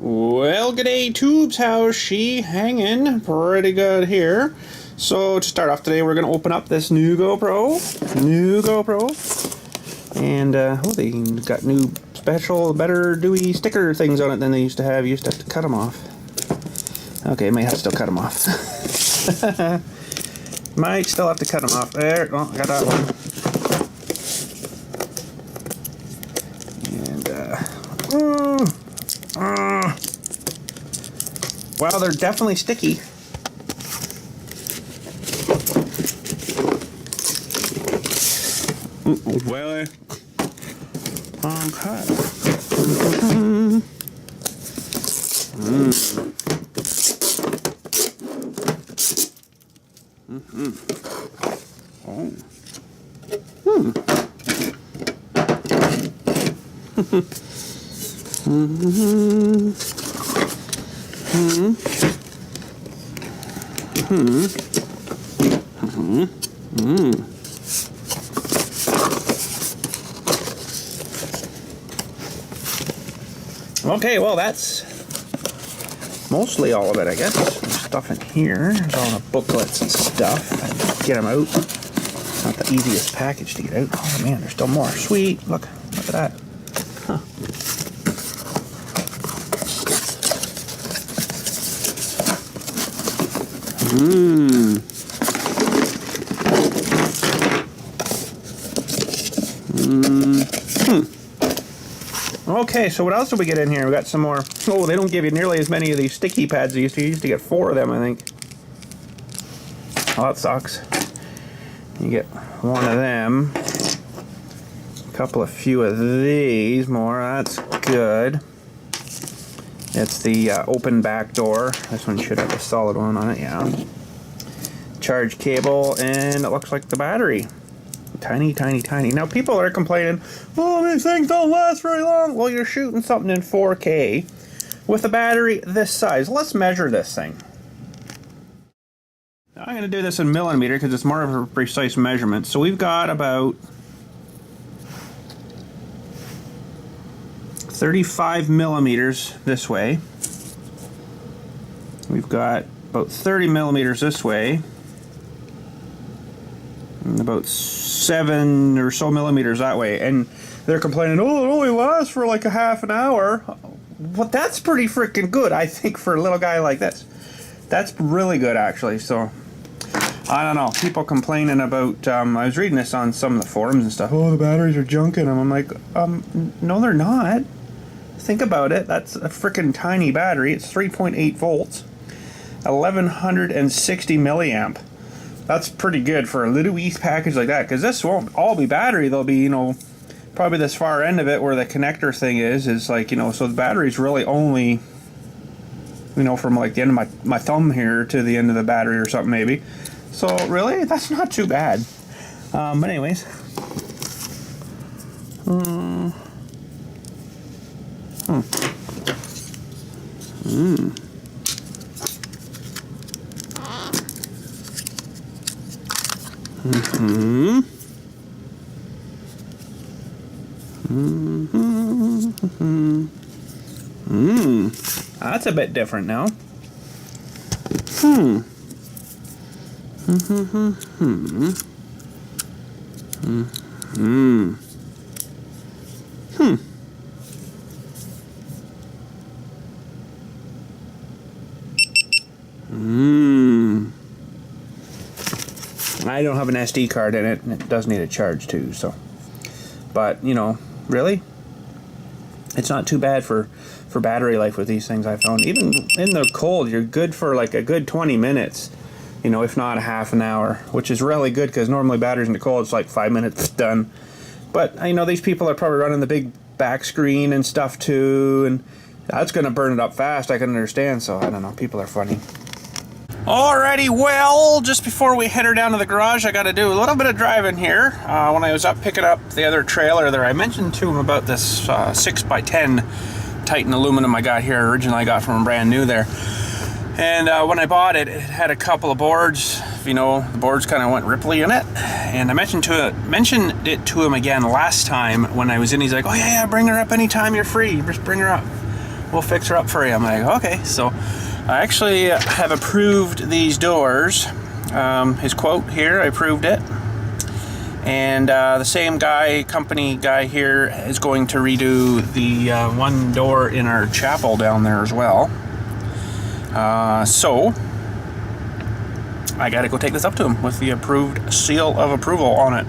Well, g'day tubes, how's she? Hanging pretty good here. So to start off today, we're going to open up this new GoPro. And, they got new special, better dewy sticker things on it than they used to have. You used to have to cut them off. Okay, might have to still cut them off. Might still have to cut them off. There, oh, I got that one. Well, they're definitely sticky. Well, okay. Okay, well, that's mostly all of it, I guess. There's stuff in here. There's all the booklets and stuff. Get them out. Not the easiest package to get out. Oh man, there's still more. Sweet. Look at that. Huh. Okay, so what else did we get in here? We got some more. Oh, they don't give you nearly as many of these sticky pads. You used to get 4 of them, I think. Oh, that sucks. You get 1 of them. A few of these more. That's good. It's the open back door. This one should have a solid one on it, yeah. Charge cable, and it looks like the battery. Tiny, tiny, tiny. Now people are complaining, oh, these things don't last very long. Well, you're shooting something in 4K with a battery this size. Let's measure this thing. Now I'm going to do this in millimeter because it's more of a precise measurement. So we've got about 35 millimeters this way. We've got about 30 millimeters this way. And about 7 or so millimeters that way, and they're complaining, oh, it only lasts for like a half an hour. Well, that's pretty freaking good, I think, for a little guy like this. That's really good, actually. So I don't know, people complaining about I was reading this on some of the forums and stuff. Oh, the batteries are junking them. I'm like, no, they're not. Think about it. That's a freaking tiny battery. It's 3.8 volts, 1160 milliamp. That's pretty good for a little wee package like that, because this won't all be battery. There'll be, probably this far end of it where the connector thing is like, so the battery's really only, from like the end of my thumb here to the end of the battery or something maybe. So really, that's not too bad. But anyways. That's a bit different now. I don't have an SD card in it, and it does need a charge too, so. But, really? It's not too bad for battery life with these things, I found. Even in the cold, you're good for like a good 20 minutes, if not a half an hour, which is really good because normally batteries in the cold, it's like 5 minutes, done. But, these people are probably running the big back screen and stuff too, and that's going to burn it up fast, I can understand, so I don't know, people are funny. Alrighty, well, just before we head her down to the garage, I got to do a little bit of driving here. When I was up picking up the other trailer there, I mentioned to him about this 6x10 Titan aluminum I got here. Originally I got from brand new there. And when I bought it, it had a couple of boards. The boards kind of went ripply in it. And I mentioned it to him again last time when I was in. He's like, oh yeah, bring her up anytime you're free. Just bring her up. we'll fix her up for you. I'm like, okay. So I actually have approved these doors. His quote here, I approved it. And the same company guy here is going to redo the one door in our chapel down there as well. So I gotta go take this up to him with the approved seal of approval on it.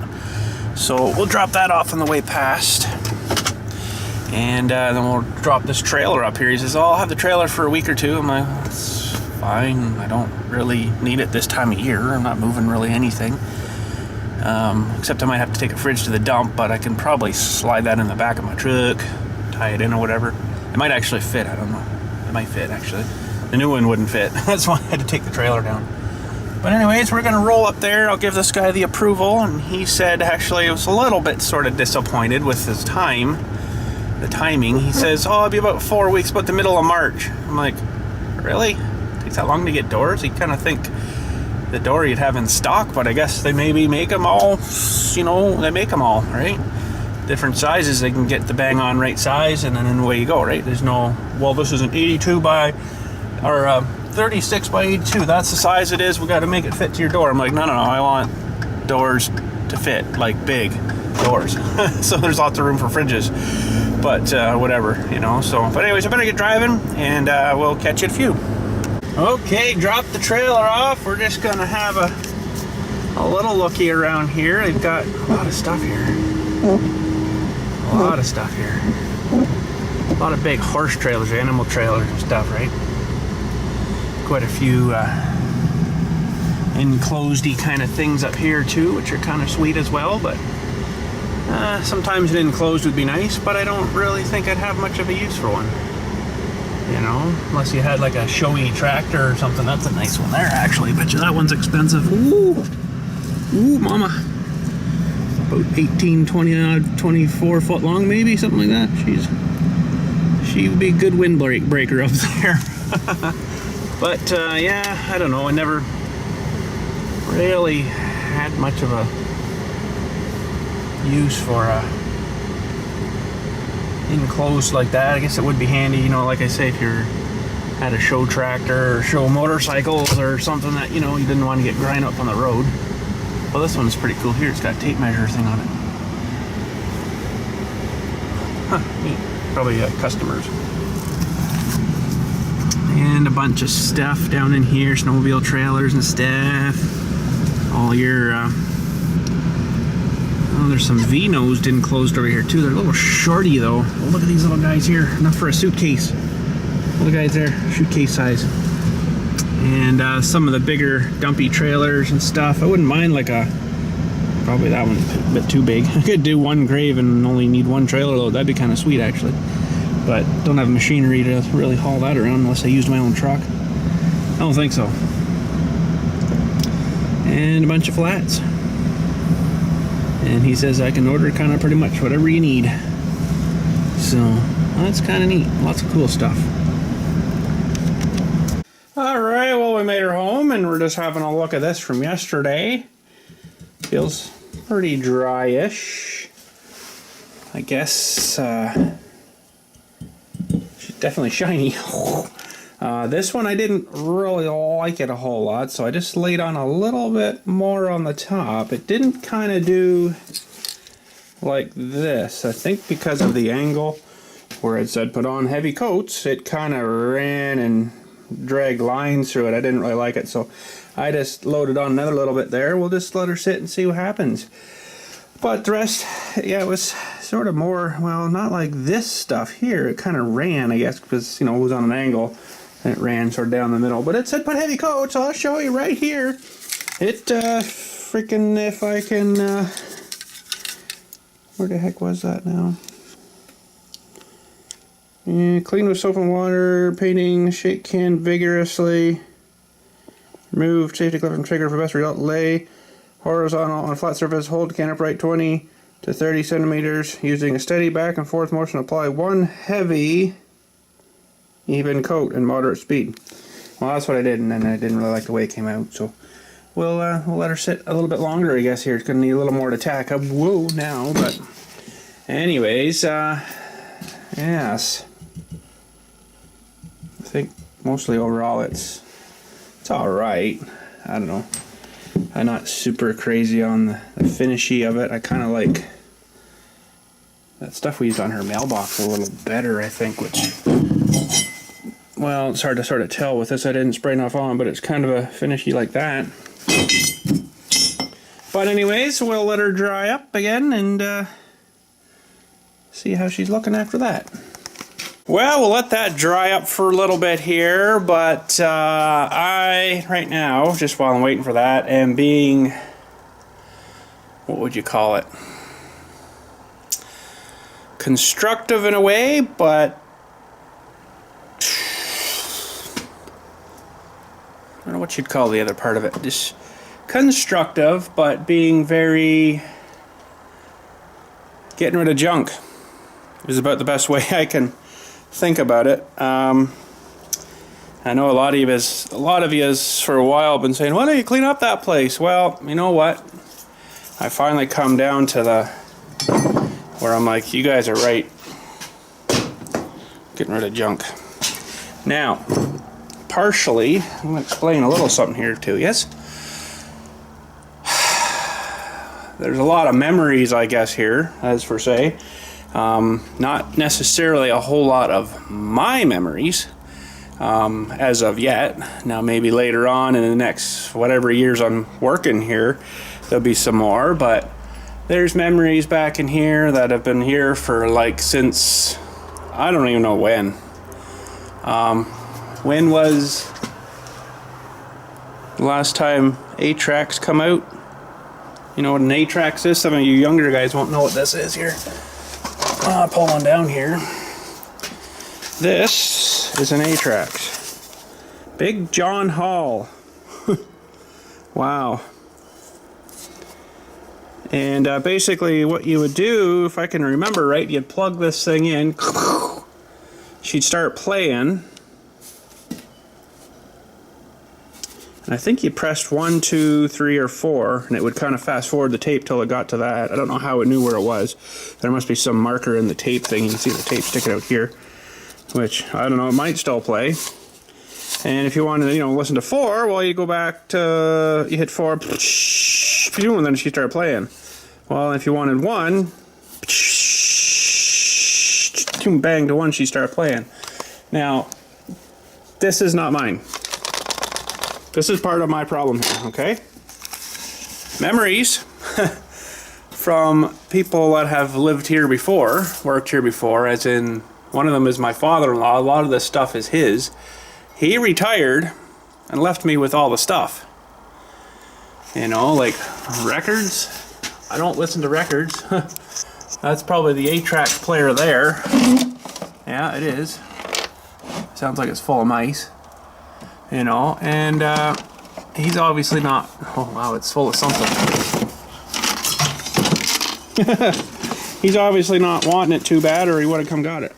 So we'll drop that off on the way past. And then we'll drop this trailer up here. He says, oh, I'll have the trailer for a week or two. I'm like, that's fine. I don't really need it this time of year. I'm not moving really anything. Except I might have to take a fridge to the dump, but I can probably slide that in the back of my truck, tie it in or whatever. It might actually fit, I don't know. It might fit, actually. The new one wouldn't fit. That's why I had to take the trailer down. But anyways, we're going to roll up there. I'll give this guy the approval, and he said actually he was a little bit sort of disappointed with his time. The timing. He says, oh, I'll be about 4 weeks, about the middle of March. I'm like, really? It takes that long to get doors? You kind of think the door you'd have in stock, but I guess they maybe make them all, you know, they make them all, right? Different sizes, they can get the bang on right size, and then away you go, right? There's no, well, this is an 82 by, or 36 by 82, that's the size it is, we got to make it fit to your door. I'm like, no, I want doors to fit, like big doors. So there's lots of room for fridges, but whatever, you know. So, but anyways, I better get driving, and we'll catch you at a few. Okay, drop the trailer off. We're just gonna have a little looky around here. They've got a lot of stuff here. A lot of stuff here. A lot of big horse trailers, animal trailers and stuff, right? Quite a few enclosed-y kind of things up here too, which are kind of sweet as well, but sometimes an enclosed would be nice, but I don't really think I'd have much of a use for one. You know, unless you had like a showy tractor or something. That's a nice one there, actually. Bet you that one's expensive. Ooh, mama. About 18, 20, 24 foot long, maybe, something like that. She would be a good wind breaker up there. But yeah, I don't know. I never really had much of a use for a enclosed like that. I guess it would be handy, you know, like I say, if you had a show tractor or show motorcycles or something that, you know, you didn't want to get grind up on the road. Well, this one's pretty cool here. It's got a tape measure thing on it. Huh, neat. Probably customers. And a bunch of stuff down in here, snowmobile trailers and stuff. All your oh, there's some V-nosed enclosed over here too. They're a little shorty though. Oh, look at these little guys here. Enough for a suitcase. Little guys there, suitcase size. And some of the bigger dumpy trailers and stuff. I wouldn't mind like probably that one's a bit too big. I could do one grave and only need one trailer load. That'd be kind of sweet actually. But don't have machinery to really haul that around unless I used my own truck. I don't think so. And a bunch of flats. And he says I can order kind of pretty much whatever you need. So that's kind of neat. Lots of cool stuff. Alright, well, we made her home and we're just having a look at this from yesterday. Feels pretty dry-ish. I guess she's definitely shiny. This one I didn't really like it a whole lot, so I just laid on a little bit more on the top. It didn't kind of do like this. I think because of the angle where it said put on heavy coats, it kind of ran and dragged lines through it. I didn't really like it, so I just loaded on another little bit there. We'll just let her sit and see what happens. But the rest, yeah, it was sort of more, well, not like this stuff here. It kind of ran, I guess, because, you know, it was on an angle. And it ran sort of down the middle. But it said put heavy coats. I'll show you right here. It freaking, if I can, where the heck was that now? Yeah, clean with soap and water, painting, shake can vigorously. Remove safety clip from trigger for best result. Lay horizontal on a flat surface. Hold can upright 20 to 30 centimeters. Using a steady back and forth motion, apply one heavy even coat and moderate speed. Well, that's what I did, and then I didn't really like the way it came out, so we'll let her sit a little bit longer, I guess. Here it's going to need a little more to tack up. Whoa, now, but anyways, yes. think mostly overall it's alright. I don't know. I'm not super crazy on the finishy of it. I kind of like that stuff we used on her mailbox a little better, I think, which, well, it's hard to sort of tell with this. I didn't spray enough on, but it's kind of a finishy like that. But anyways, we'll let her dry up again and see how she's looking after that. Well, we'll let that dry up for a little bit here, but I, right now, just while I'm waiting for that, am being, what would you call it? Constructive in a way, but I don't know what you'd call the other part of it. Just constructive, but being very getting rid of junk is about the best way I can think about it. I know a lot of you for a while been saying, why don't you clean up that place? Well, you know what? I finally come down to the where I'm like, you guys are right. Getting rid of junk. Now, partially, I'm going to explain a little something here too, yes? There's a lot of memories, I guess, here, as for say. Not necessarily a whole lot of my memories as of yet. Now maybe later on in the next whatever years I'm working here, there'll be some more, but there's memories back in here that have been here for like since, I don't even know when. When was the last time 8-tracks come out? You know what an 8-track is? Some of you younger guys won't know what this is here. Pull on down here. This is an 8-track. Big John Hall. Wow. And basically what you would do, if I can remember right, you'd plug this thing in. She'd start playing. And I think you pressed 1, 2, 3, or 4, and it would kind of fast forward the tape till it got to that. I don't know how it knew where it was. There must be some marker in the tape thing. You can see the tape sticking out here, which, I don't know, it might still play. And if you wanted to, listen to 4, well, you go back to, you hit 4, and then she started playing. Well, if you wanted 1, bang to 1, she started playing. Now, this is not mine. This is part of my problem here, okay? Memories from people that have lived here before, worked here before, as in one of them is my father-in-law. A lot of this stuff is his. He retired and left me with all the stuff. Like records. I don't listen to records. That's probably the 8-track player there. Yeah, it is. Sounds like it's full of mice. And he's obviously not, oh wow, it's full of something. He's obviously not wanting it too bad, or he would have come got it.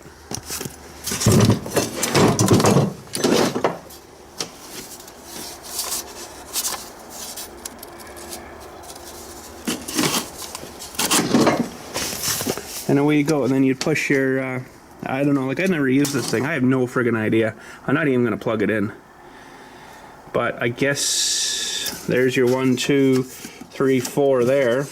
And away you go, and then you'd push your, I don't know, like I never used this thing. I have no friggin' idea. I'm not even going to plug it in. But I guess there's your 1, 2, 3, 4 there.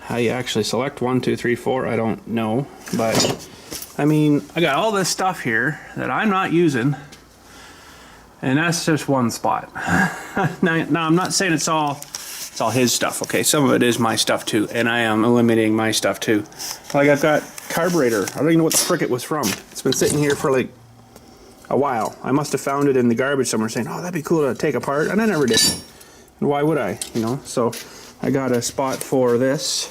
How you actually select 1, 2, 3, 4, I don't know. But I mean, I got all this stuff here that I'm not using, and that's just one spot. Now I'm not saying it's all his stuff. Okay, some of it is my stuff too, and I am eliminating my stuff too. Like I've got carburetor. I don't even know what the frick it was from. It's been sitting here for like a while. I must have found it in the garbage somewhere saying, oh, that'd be cool to take apart, and I never did. And why would I, So I got a spot for this.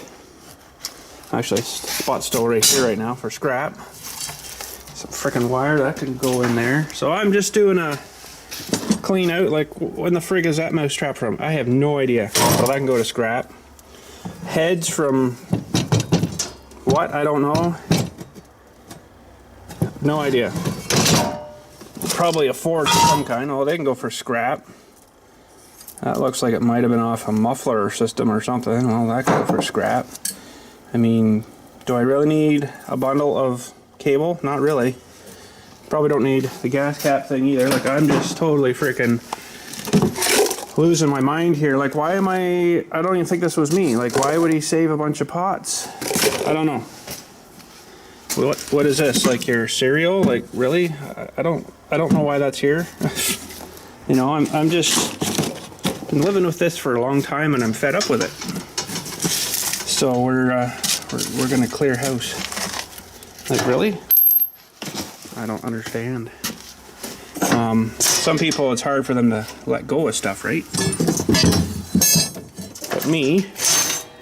Actually, spot's still right here right now for scrap. Some frickin' wire that could go in there. So I'm just doing a clean out. Like, when the frig is that mouse trap from? I have no idea. But that can go to scrap. Heads from what? I don't know. No idea. Probably a Ford of some kind. Oh, they can go for scrap. That looks like it might have been off a muffler system or something. Well, that can go for scrap. I mean, do I really need a bundle of cable? Not really. Probably don't need the gas cap thing either. Like, I'm just totally freaking losing my mind here. Like, why am I don't even think this was me. Like, why would he save a bunch of pots? I don't know. What is this? Like your cereal? Like, really? I don't know why that's here. You know, I'm just been living with this for a long time and I'm fed up with it. So we're gonna clear house. Like, really? I don't understand. Some people, it's hard for them to let go of stuff, right? But me,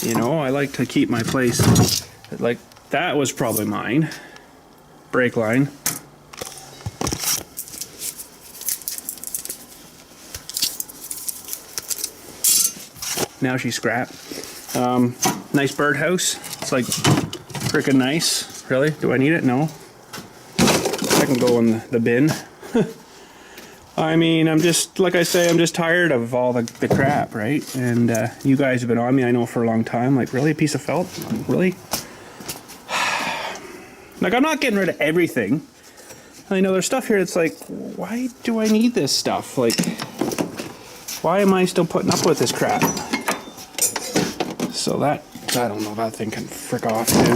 you know, I like to keep my place. Like, that was probably mine. Brake line. Now she's scrapped. Nice birdhouse. It's like freaking nice. Really? Do I need it? No. I can go in the bin. I mean, I'm just, like I say, I'm just tired of all the crap, right? And you guys have been on me, I know, for a long time. Like, really? A piece of felt? Really? Like, I'm not getting rid of everything. I know there's stuff here that's like, why do I need this stuff? Like, why am I still putting up with this crap? So that, I don't know, that thing can frick off, too.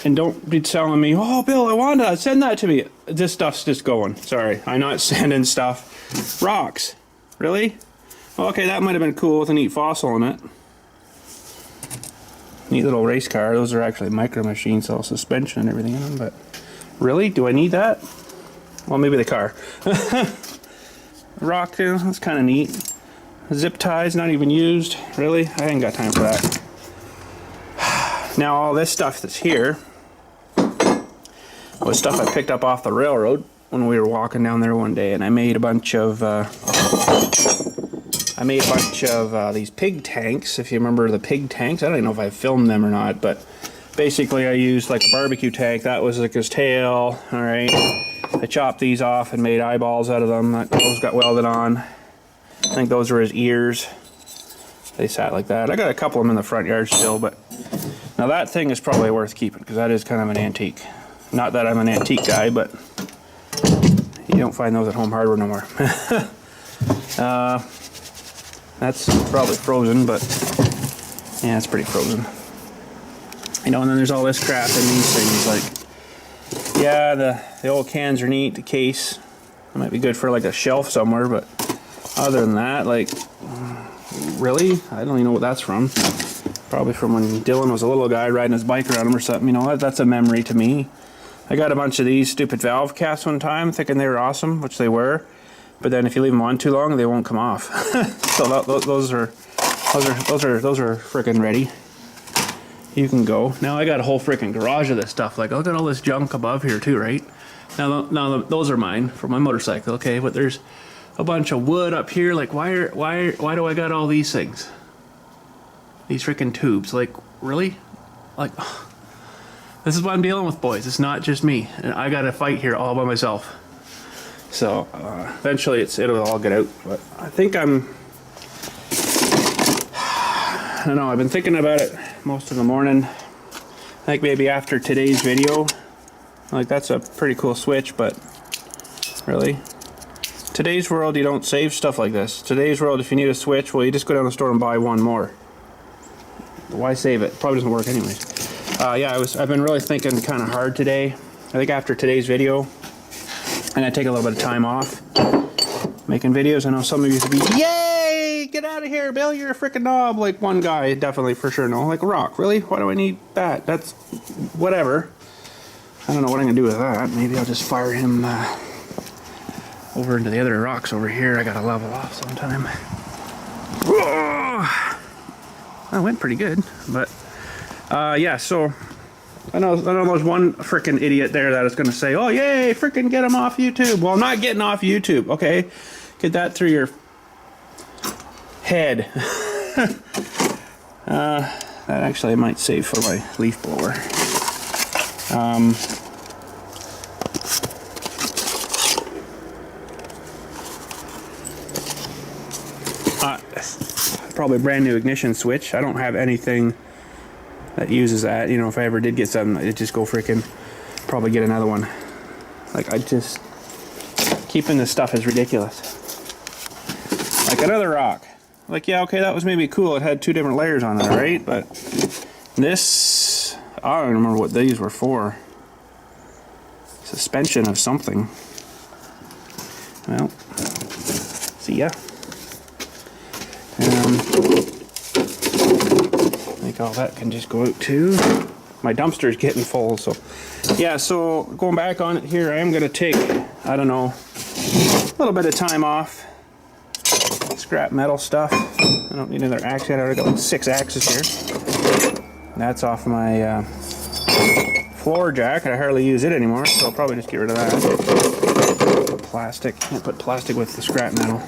And don't be telling me, oh, Bill, I want to send that to me. This stuff's just going. Sorry, I'm not sending stuff. Rocks. Really? Okay, that might have been cool with a neat fossil in it. Neat little race car. Those are actually micro machines, all suspension and everything in them. But really? Do I need that? Well, maybe the car. Rock, too. That's kind of neat. Zip ties, not even used. Really? I ain't got time for that. Now, all this stuff that's here was stuff I picked up off the railroad when we were walking down there one day, and I made a bunch of these pig tanks. If you remember the pig tanks, I don't even know if I filmed them or not, but basically I used like a barbecue tank. That was like his tail. All right, I chopped these off and made eyeballs out of them. Those got welded on. I think those were his ears. They sat like that. I got a couple of them in the front yard still, but now that thing is probably worth keeping because that is kind of an antique. Not that I'm an antique guy, but you don't find those at Home Hardware no more. That's probably frozen, but yeah, it's pretty frozen. You know, and then there's all this crap in these things. Like, yeah, the old cans are neat. The case, it might be good for like a shelf somewhere, but other than that, like, really, I don't even know what that's from. Probably from when Dylan was a little guy riding his bike around him or something. You know, that's a memory to me. I got a bunch of these stupid valve caps one time, thinking they were awesome, which they were. But then if you leave them on too long, they won't come off. So those are freaking ready. You can go. Now I got a whole freaking garage of this stuff. Like, look at all this junk above here too, right? Now those are mine for my motorcycle. Okay, but there's a bunch of wood up here. Like, why do I got all these things? These freaking tubes. Like, really? Like, this is what I'm dealing with, boys. It's not just me. And I got to fight here all by myself. So, eventually it'll all get out. But I think I don't know, I've been thinking about it most of the morning. I think maybe after today's video. Like, that's a pretty cool switch, but really? Today's world, you don't save stuff like this. Today's world, if you need a switch, well, you just go down the store and buy one more. Why save it? Probably doesn't work anyways. Yeah, I've been really thinking kind of hard today. I think after today's video, I'm gonna take a little bit of time off making videos. I know some of you would be, yay, get out of here, Bill, you're a freaking knob. Like, one guy definitely for sure no. Like, rock, really? Why do I need that? That's whatever. I don't know what I'm gonna do with that. Maybe I'll just fire him over into the other rocks over here. I gotta level off sometime. Whoa! That went pretty good, but yeah, so I know there's one freaking idiot there that is going to say, oh, yay, freaking get him off YouTube. Well, I'm not getting off YouTube, okay? Get that through your head. That actually I might save for my leaf blower. Probably a brand new ignition switch. I don't have anything that uses that. You know, if I ever did get something, it'd just go freaking probably get another one. Like, I just, keeping this stuff is ridiculous. Like another rock. Like, yeah, okay, that was maybe cool. It had 2 different layers on it, right? But this, I don't remember what these were for. Suspension of something. Well, see ya. I think all that can just go out too. My dumpster's getting full, so yeah. So going back on it here, I am gonna take, I don't know, a little bit of time off. Scrap metal stuff. I don't need another axe yet. I already got like 6 axes here. And that's off my floor jack. I hardly use it anymore, so I'll probably just get rid of that. Plastic. Can't put plastic with the scrap metal.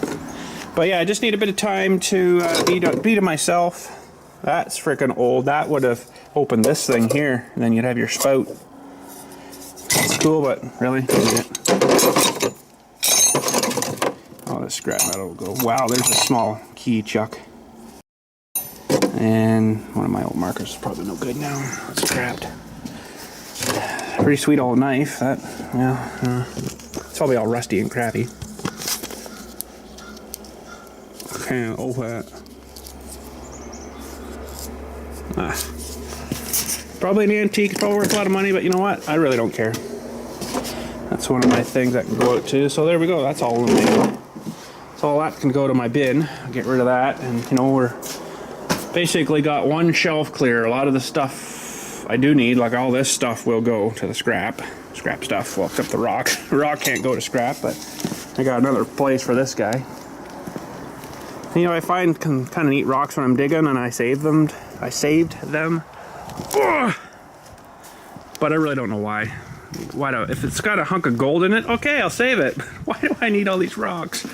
But yeah, I just need a bit of time to beat it myself. That's freaking old. That would have opened this thing here, and then you'd have your spout. It's cool, but really, oh, the scrap metal will go. Wow, there's a small key chuck. And one of my old markers is probably no good now. It's scrapped. Pretty sweet old knife. That, yeah, it's probably all rusty and crappy. Can't open it. Probably an antique, probably worth a lot of money, but you know what? I really don't care. That's one of my things that can go out too. So there we go. That's all eliminated. So all that can go to my bin. I'll get rid of that, and you know, we're basically got one shelf clear. A lot of the stuff I do need, like all this stuff, will go to the scrap stuff. Well, except the rock. The rock can't go to scrap, but I got another place for this guy. You know, I find kind of neat rocks when I'm digging, and I saved them. Ugh. But I really don't know why. If it's got a hunk of gold in it, okay, I'll save it. Why do I need all these rocks?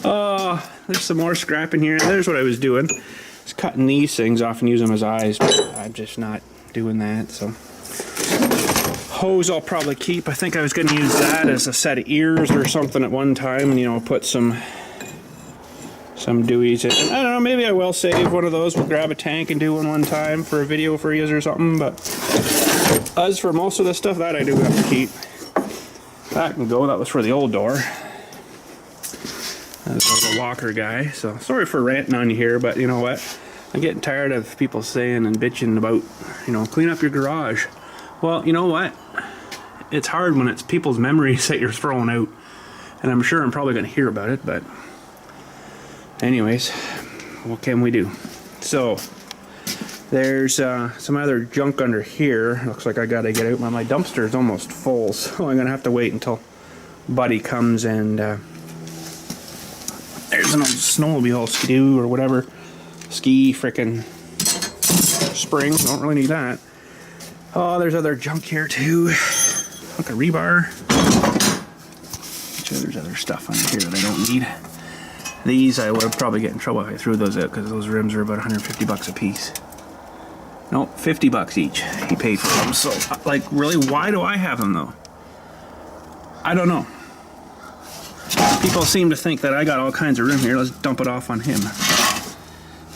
Oh, there's some more scrap in here. There's what I was doing. Just cutting these things off and using them as eyes, but I'm just not doing that. So hose I'll probably keep. I think I was going to use that as a set of ears or something at one time, and you know, put some dewies in. I don't know, maybe I will save one of those. We'll grab a tank and do one time for a video for you or something, but as for most of the stuff, that I do have to keep. That can go. That was for the old door. That was the locker guy. So sorry for ranting on you here, but you know what? I'm getting tired of people saying and bitching about, you know, clean up your garage. Well, you know what? It's hard when it's people's memories that you're throwing out, and I'm sure I'm probably going to hear about it, but anyways, what can we do? So there's some other junk under here. Looks like I gotta get out. My dumpster is almost full, so I'm gonna have to wait until Buddy comes and there's an old snowmobile skidoo or whatever. Ski frickin' spring. Don't really need that. Oh, there's other junk here too. Look, a rebar. Sure, there's other stuff under here that I don't need. These I would probably get in trouble if I threw those out, because those rims are about 150 bucks a piece. No, 50 bucks each. He paid for them. So, like, really, why do I have them though? I don't know. People seem to think that I got all kinds of room here. Let's dump it off on him.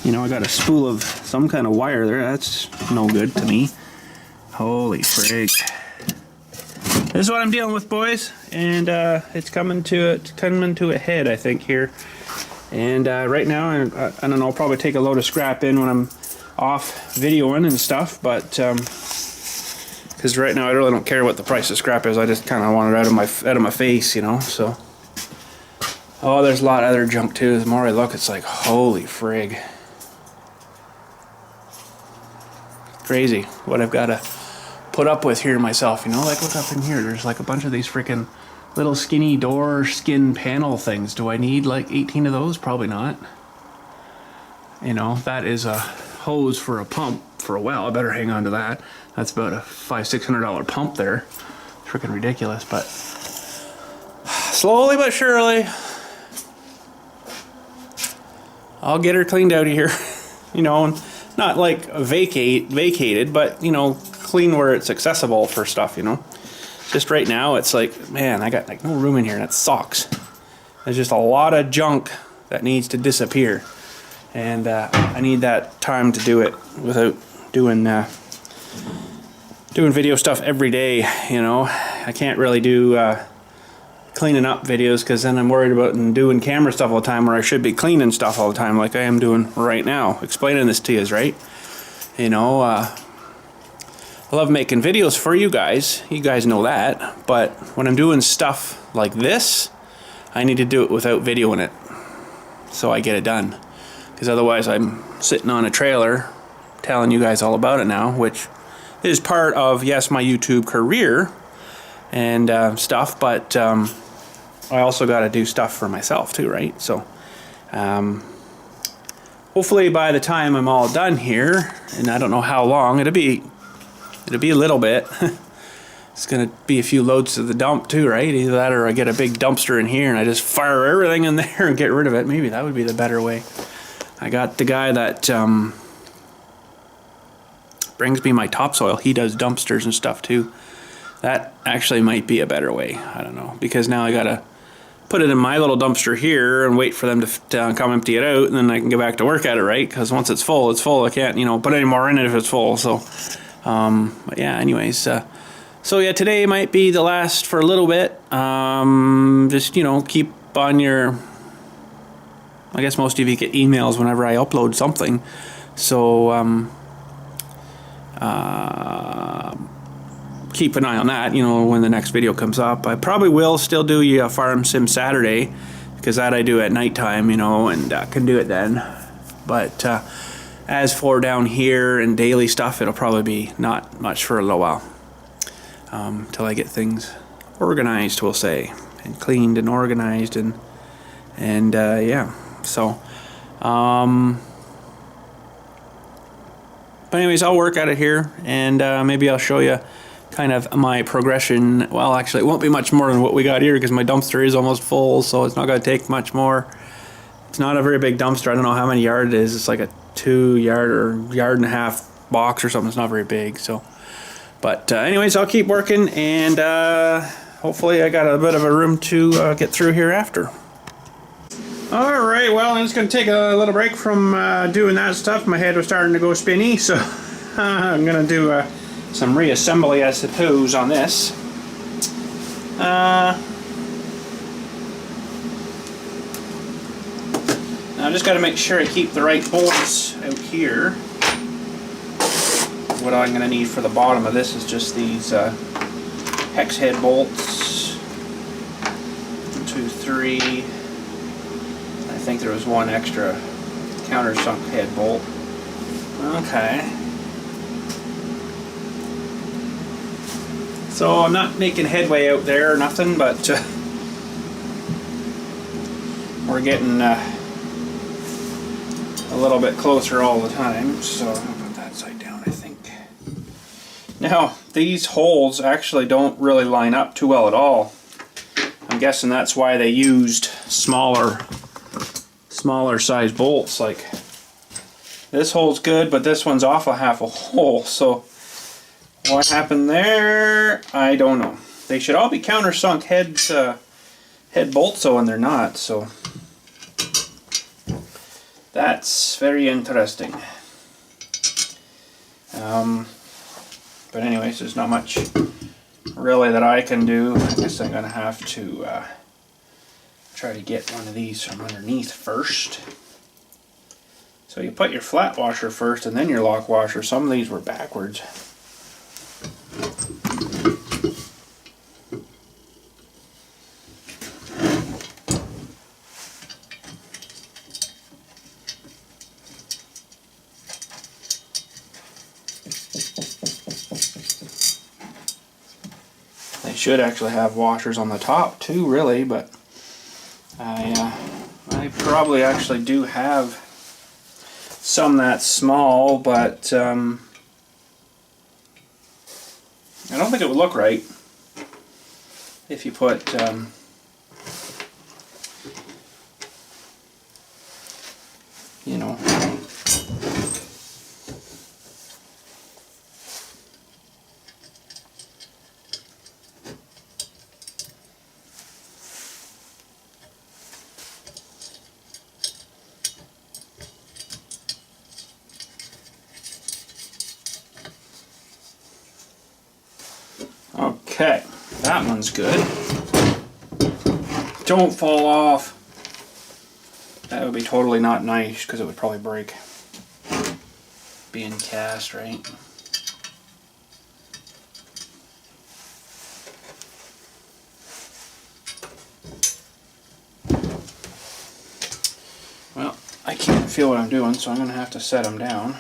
You know, I got a spool of some kind of wire there. That's no good to me. Holy frig. This is what I'm dealing with, boys, and it's coming to a head, I think, here. And right now, I don't know, I'll probably take a load of scrap in when I'm off videoing and stuff, but because right now I really don't care what the price of scrap is. I just kind of want it out of my face, you know. So, oh, there's a lot of other junk too. The more I look, it's like, holy frig, crazy what I've got to put up with here myself, you know. Like, look up in here, there's like a bunch of these freaking little skinny door skin panel things. Do I need like 18 of those? Probably not. You know, that is a hose for a pump for a well. I better hang on to that. That's about a $500-600 pump there. Freaking ridiculous, but slowly but surely I'll get her cleaned out of here. You know, and not like vacated, but you know, clean where it's accessible for stuff, you know. Just right now, it's like, man, I got like no room in here, and that sucks. There's just a lot of junk that needs to disappear, and I need that time to do it without doing doing video stuff every day, you know. I can't really do cleaning up videos because then I'm worried about doing camera stuff all the time, where I should be cleaning stuff all the time like I am doing right now, explaining this to you, right? You know, I love making videos for you guys know that, but when I'm doing stuff like this, I need to do it without video in it so I get it done, because otherwise I'm sitting on a trailer telling you guys all about it now, which is part of, yes, my YouTube career and stuff, but I also got to do stuff for myself too, right? So hopefully by the time I'm all done here, and I don't know how long, it'll be a little bit. It's gonna be a few loads to the dump too, right? Either that or I get a big dumpster in here and I just fire everything in there and get rid of it. Maybe that would be the better way. I got the guy that brings me my topsoil. He does dumpsters and stuff too. That actually might be a better way. I don't know, because now I gotta put it in my little dumpster here and wait for them to come empty it out, and then I can get back to work at it, right? Because once it's full, it's full. I can't, you know, put any more in it if it's full. So, but yeah. Anyways, so yeah, today might be the last for a little bit. Just, you know, keep on your. I guess most of you get emails whenever I upload something, so keep an eye on that, you know, when the next video comes up. I probably will still do a Farm Sim Saturday, because that I do at nighttime, you know, and can do it then. But as for down here and daily stuff, it'll probably be not much for a little while, till I get things organized, we'll say, and cleaned and organized, and yeah. So but anyways, I'll work at it here, and maybe I'll show you kind of my progression. Well, actually, it won't be much more than what we got here, because my dumpster is almost full, so it's not going to take much more. It's not a very big dumpster. I don't know how many yard it is. It's like a 2-yard or yard and a half box or something. It's not very big. So, but anyways, I'll keep working, and hopefully I got a bit of a room to get through here after. Alright, well, I'm just going to take a little break from doing that stuff. My head was starting to go spinny, so I'm going to do some reassembly, I suppose, on this. Now I just got to make sure I keep the right bolts out here. What I'm going to need for the bottom of this is just these hex head bolts. 1, 2, 3. I think there was one extra countersunk head bolt. Okay. So I'm not making headway out there or nothing, but we're getting a little bit closer all the time. So I'll put that side down, I think. Now, these holes actually don't really line up too well at all. I'm guessing that's why they used smaller size bolts. Like, this hole's good, but this one's off a half a hole. So what happened there, I don't know. They should all be countersunk head bolts, though, and they're not. So that's very interesting. But anyways, there's not much really that I can do. I guess I'm gonna have to try to get one of these from underneath first. So you put your flat washer first and then your lock washer. Some of these were backwards. They should actually have washers on the top too, really, but I probably actually do have some that small, but I don't think it would look right if you put you know, Okay, that one's good. Don't fall off. That would be totally not nice because it would probably break. Being cast, right? Well, I can't feel what I'm doing, so I'm going to have to set them down.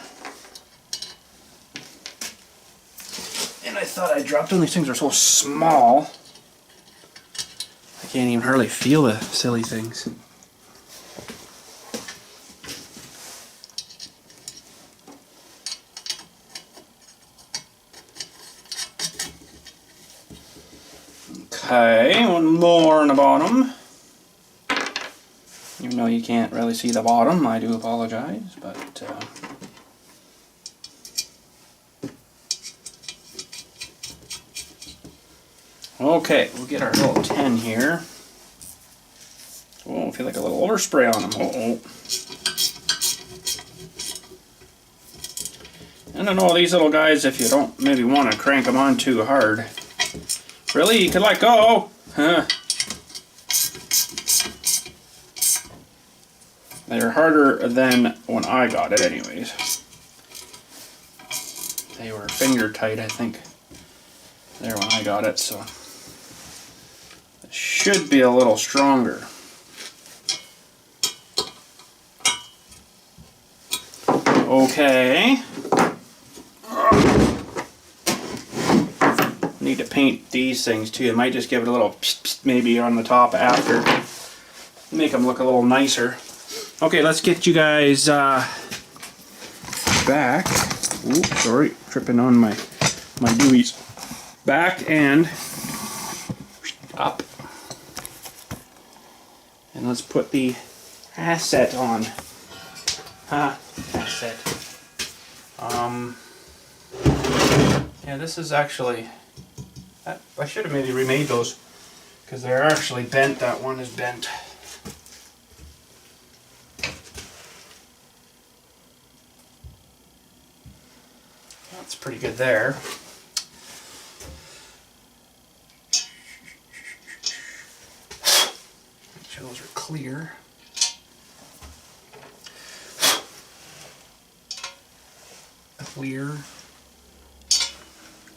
And I thought I dropped them. These things are so small. I can't even hardly feel the silly things. Okay, one more on the bottom. Even though you can't really see the bottom, I do apologize, but okay, we'll get our little 10 here. Oh, I feel like a little overspray on them. Uh-oh. I don't know, these little guys, if you don't maybe want to crank them on too hard. Really? You could let go? Huh. They're harder than when I got it anyways. They were finger tight, I think, there when I got it, so it should be a little stronger. Okay. Need to paint these things too. I might just give it a little psst, psst, maybe on the top after. Make them look a little nicer. Okay, let's get you guys back. Oops, sorry, tripping on my doohies. Back and up. And let's put the asset on. Asset. Yeah, this is actually, I should have maybe remade those because they're actually bent. That one is bent. That's pretty good there. Make sure those are clear.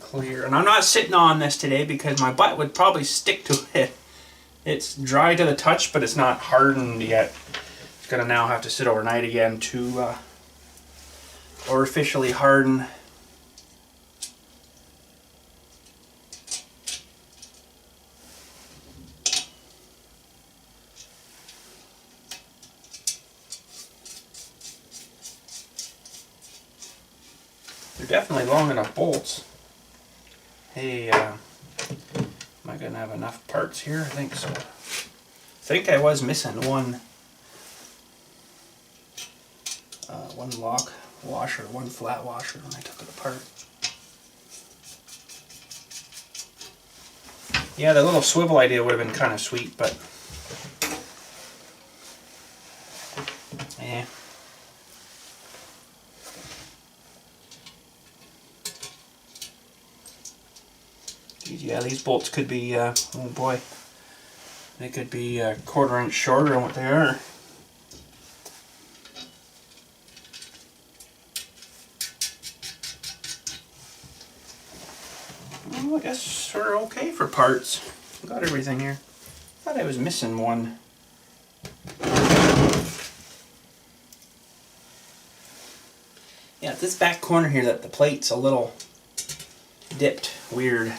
Clear. And I'm not sitting on this today because my butt would probably stick to it. It's dry to the touch, but it's not hardened yet. It's gonna now have to sit overnight again to artificially harden. They're definitely long enough bolts. Hey, am I gonna have enough parts here? I think so. I think I was missing one lock washer, one flat washer when I took it apart. Yeah, the little swivel idea would have been kind of sweet, but yeah. Yeah, these bolts could be, oh boy, they could be a 1/4 inch shorter than what they are. Well, I guess we're okay for parts. Got everything here. Thought I was missing one. Yeah, this back corner here, that the plate's a little dipped weird.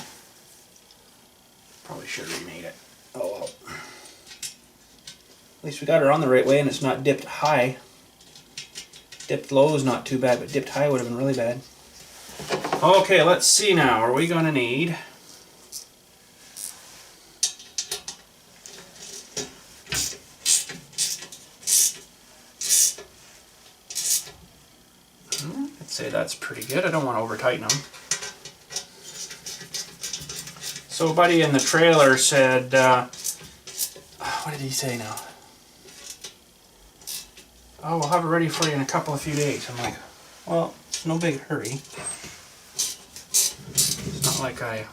Probably should have remade it. Oh well. At least we got her on the right way and it's not dipped high. Dipped low is not too bad, but dipped high would have been really bad. Okay, let's see now. Are we going to need... I'd say that's pretty good. I don't want to over tighten them. So buddy in the trailer said, what did he say now? Oh, we'll have it ready for you in a few days. I'm like, well, it's no big hurry. It's not like I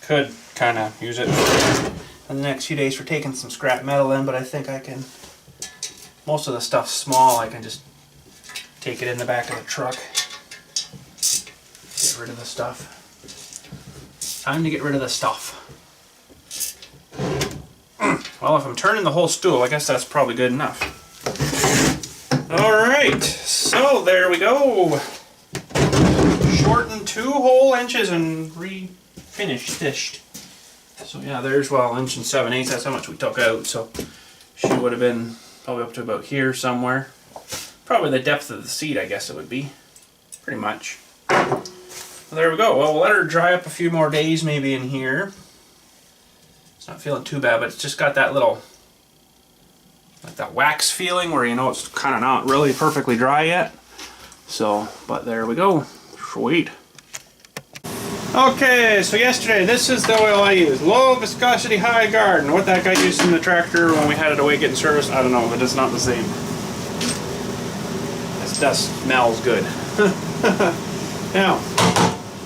could kind of use it in the next few days for taking some scrap metal in, but I think I can, most of the stuff's small, I can just take it in the back of the truck. Get rid of the stuff. Time to get rid of the stuff. Well, if I'm turning the whole stool, I guess that's probably good enough. Alright, so there we go. Shortened 2 whole inches and refinished. So yeah, there's, well, 1 7/8, that's how much we took out, so she would have been probably up to about here somewhere. Probably the depth of the seat, I guess it would be. Pretty much. Well, there we go. Well, we'll let her dry up a few more days maybe in here. It's not feeling too bad, but it's just got that little, like that wax feeling where you know it's kind of not really perfectly dry yet. So, but there we go. Sweet. Okay, so yesterday, this is the oil I used. Low viscosity high garden. What that guy used in the tractor when we had it away getting serviced, I don't know, but it's not the same. This dust smells good. Now,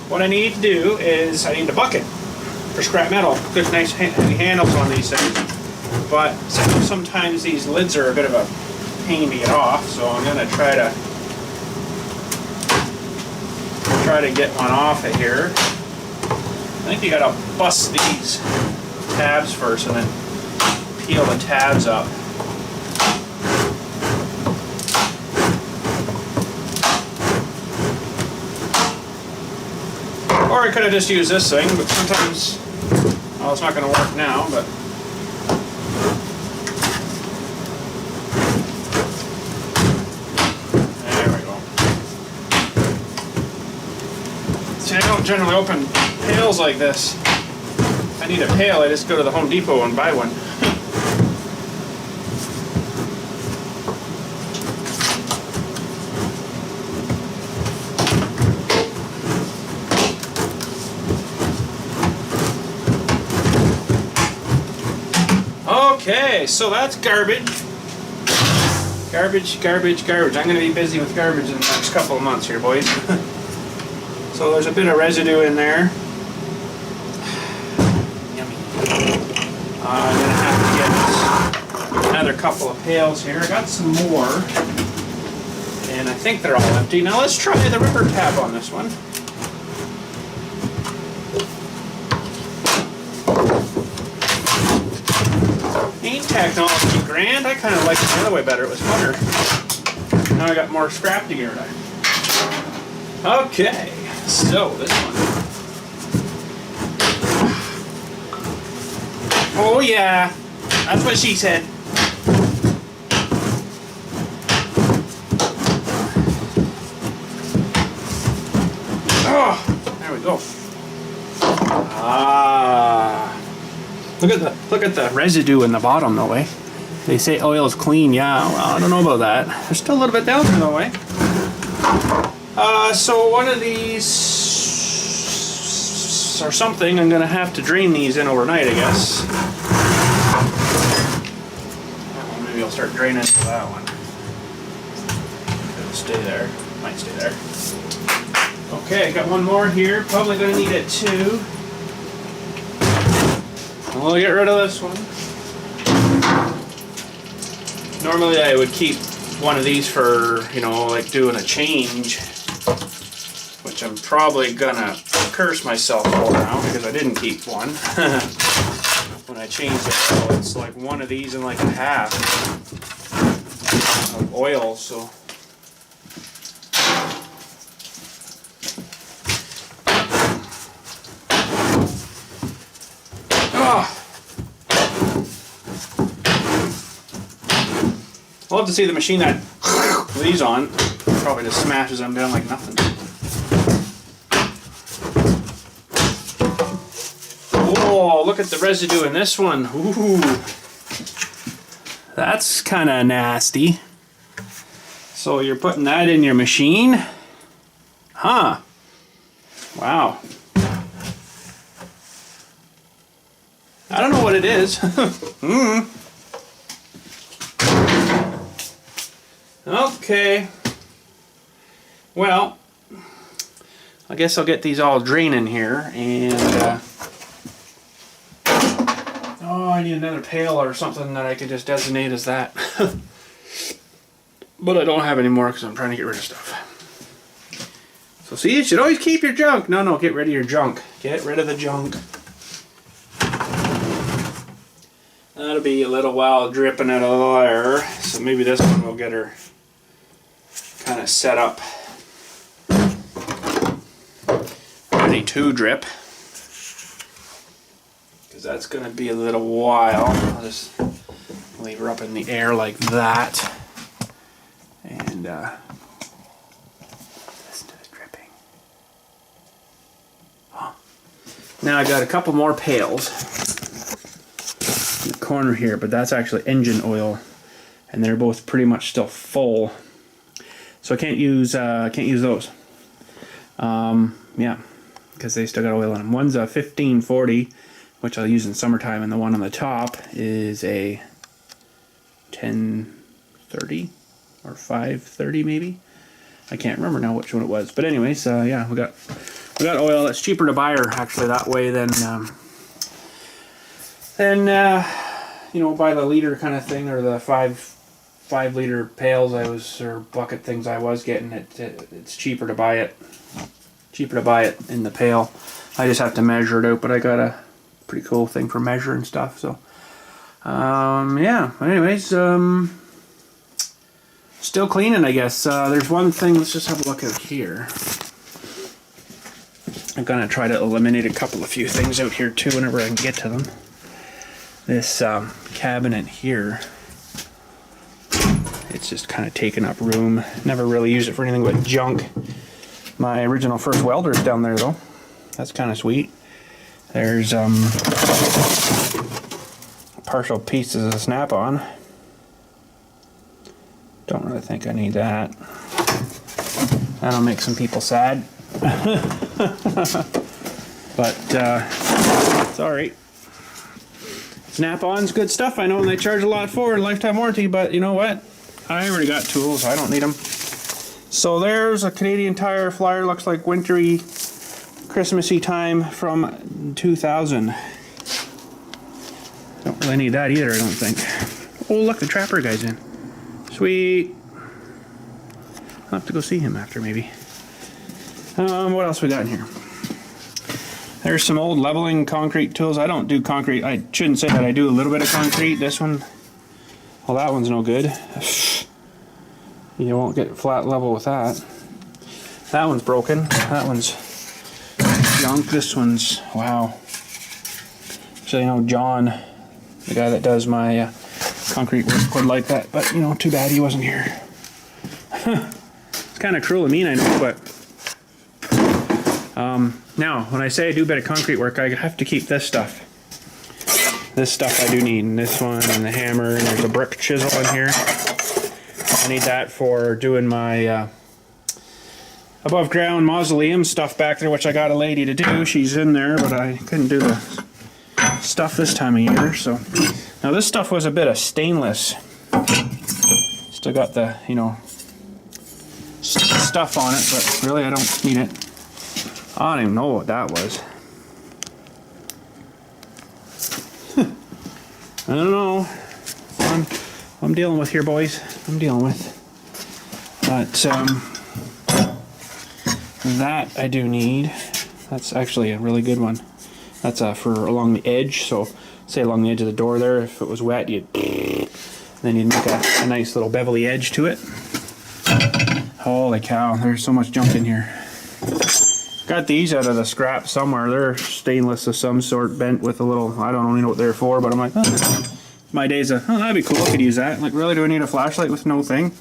what I need to do is I need a bucket for scrap metal. Good, nice heavy handles on these things. But sometimes these lids are a bit of a pain to get off, so I'm going to try to get one off of here. I think you got to bust these tabs first and then peel the tabs up. Or I could have just used this thing, but sometimes, well, it's not going to work now, but there we go. See, I don't generally open pails like this. If I need a pail, I just go to the Home Depot and buy one. Okay, so that's garbage. Garbage. I'm going to be busy with garbage in the next couple of months here, boys. So there's a bit of residue in there. Yummy. I'm going to have to get another couple of pails here. I got some more. And I think they're all empty. Now let's try the ripper tab on this one. Ain't technology grand. I kind of like it the other way better. It was funner. Now I got more scrap to get rid of. Okay, so this one. Oh yeah, that's what she said. Oh, there we go. Ah. Look at the residue in the bottom, though, eh? They say oil is clean. Yeah, well, I don't know about that. There's still a little bit down there, though, eh? So one of these or something, I'm gonna have to drain these in overnight, I guess. Well, maybe I'll start draining for that one. It'll stay there. Might stay there. Okay, got one more here. Probably gonna need it too. We'll get rid of this one. Normally I would keep one of these for, you know, like doing a change, which I'm probably gonna curse myself for now because I didn't keep one. When I change the oil, it's like one of these and like a half of oil, so. I'll have to see the machine that these on. Probably just smashes them down like nothing. Oh, look at the residue in this one. Ooh. That's kind of nasty. So you're putting that in your machine? Huh. Wow. I don't know what it is. Okay. Well, I guess I'll get these all draining here and need another pail or something that I could just designate as that. But I don't have any more because I'm trying to get rid of stuff. So see, you should always keep your junk. No, get rid of your junk. Get rid of the junk. That'll be a little while dripping out of there. So maybe this one will get her kind of set up. Ready to drip. Because that's going to be a little while. I'll just leave her up in the air like that. And listen to the dripping. Oh. Now I got a couple more pails in the corner here, but that's actually engine oil, and they're both pretty much still full. So I can't use those. Yeah, because they still got oil in them. One's a 1540, which I'll use in summertime, and the one on the top is a 1030 or 530 maybe. I can't remember now which one it was. But anyways, yeah, we got oil. It's cheaper to buy her actually that way than you know, buy the liter kind of thing, or the 5 liter pails or bucket things I was getting. It's cheaper to buy it. Cheaper to buy it in the pail. I just have to measure it out, but I got a pretty cool thing for measuring stuff. So yeah. Anyways, still cleaning, I guess. There's one thing. Let's just have a look out here. I'm gonna try to eliminate a few things out here too whenever I can get to them. This cabinet here, it's just kind of taking up room. Never really use it for anything but junk. My original first welder is down there though. That's kind of sweet. There's partial pieces of snap-on. Don't really think I need that. That'll make some people sad. But it's alright. Snap-on's good stuff, I know, and they charge a lot for lifetime warranty, but you know what? I already got tools, I don't need them. So there's a Canadian Tire flyer, looks like wintry, Christmassy time from 2000. Don't really need that either, I don't think. Oh look, the trapper guy's in. Sweet. I'll have to go see him after maybe. What else we got in here? There's some old leveling concrete tools. I don't do concrete. I shouldn't say that I do a little bit of concrete. This one, well, that one's no good. You won't get flat level with that. That one's broken. That one's junk. This one's, wow. So, you know, John, the guy that does my concrete work, would like that. But, you know, too bad he wasn't here. It's kind of cruel and mean, I know, but now, when I say I do a bit of concrete work, I have to keep this stuff. This stuff I do need, and this one, and the hammer, and there's a brick chisel in here. I need that for doing my above ground mausoleum stuff back there, which I got a lady to do. She's in there, but I couldn't do the stuff this time of year. So now this stuff was a bit of stainless. Still got the, you know, stuff on it, but really I don't need it. I don't even know what that was. I don't know. I'm dealing with here, boys. I'm dealing with. But that I do need. That's actually a really good one. That's for along the edge. So say along the edge of the door there, if it was wet, then you'd make a nice little bevelly edge to it. Holy cow, there's so much junk in here. Got these out of the scrap somewhere. They're stainless of some sort, bent with a little, I don't really know what they're for, but I'm like, oh, my days of, oh, that'd be cool, I could use that. Like, really, do I need a flashlight with no thing?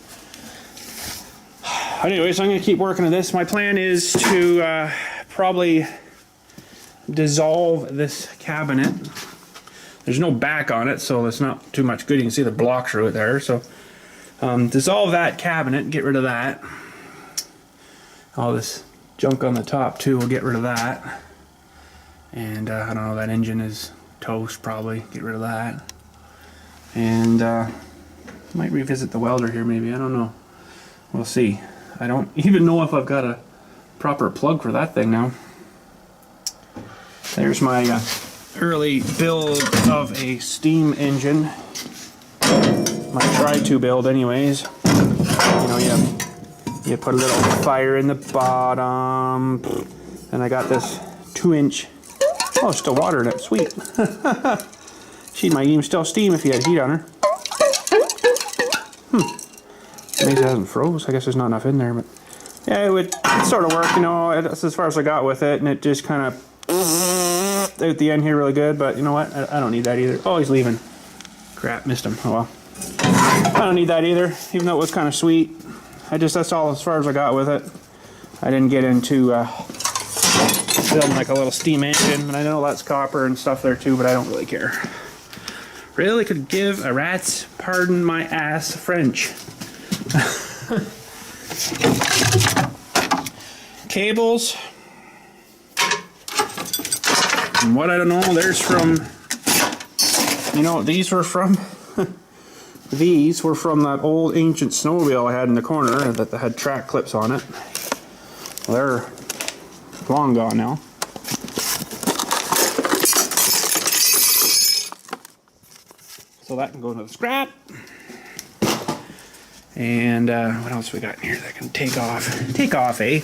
Anyways, I'm going to keep working on this. My plan is to probably dissolve this cabinet. There's no back on it, so it's not too much good. You can see the block through it there. So dissolve that cabinet, get rid of that. All this junk on the top too, we'll get rid of that. And I don't know, that engine is toast probably, get rid of that. And might revisit the welder here maybe, I don't know. We'll see. I don't even know if I've got a proper plug for that thing now. There's my early build of a steam engine. Might try to build anyways. You know, you put a little fire in the bottom, and I got this 2-inch. Oh, still water in it. Sweet. She might even still steam if you had heat on her. Maybe it hasn't froze. I guess there's not enough in there, but yeah, it sort of worked. You know, that's as far as I got with it, and it just kind of out the end here really good. But you know what? I don't need that either. Oh, he's leaving. Crap, missed him. Oh well. I don't need that either, even though it was kind of sweet. That's all as far as I got with it. I didn't get into building like a little steam engine, and I know that's copper and stuff there too, but I don't really care. Really could give a rat's pardon my ass French. Cables. And what I don't know, there's from, you know what these were from? These were from that old ancient snowmobile I had in the corner that had track clips on it. Well, they're long gone now. So that can go into the scrap. And what else we got in here that can take off? Take off, eh?